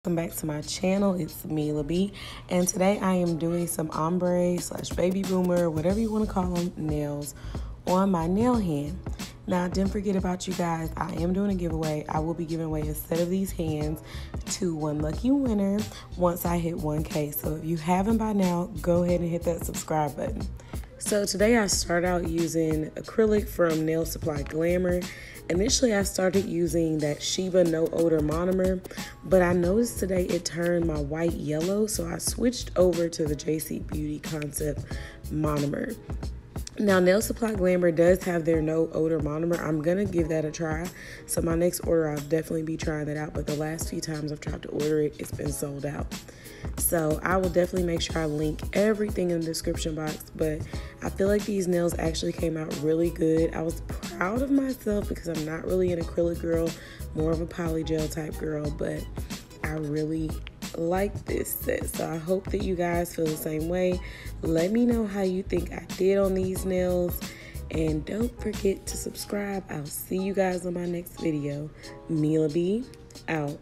Welcome back to my channel. It's Mila B, and today I am doing some ombre / baby boomer, whatever you want to call them, nails on my nail hand. Now, didn't forget about you guys. I am doing a giveaway. I will be giving away a set of these hands to one lucky winner once I hit 1K. So if you haven't by now, go ahead and hit that subscribe button. So today I start out using acrylic from Nail Supply Glamour. Initially, I started using that Sheba No Odor Monomer, but I noticed today it turned my white yellow, so I switched over to the JC Beauty Concept Monomer. Now, Nail Supply Glamour does have their no odor monomer. I'm going to give that a try. So my next order, I'll definitely be trying that out. But the last few times I've tried to order it, it's been sold out. So I will definitely make sure I link everything in the description box. But I feel like these nails actually came out really good. I was proud of myself because I'm not really an acrylic girl, more of a polygel type girl. But I really like this set, so I hope that you guys feel the same way. Let me know how you think I did on these nails, and don't forget to subscribe. I'll see you guys on my next video. Mila B out.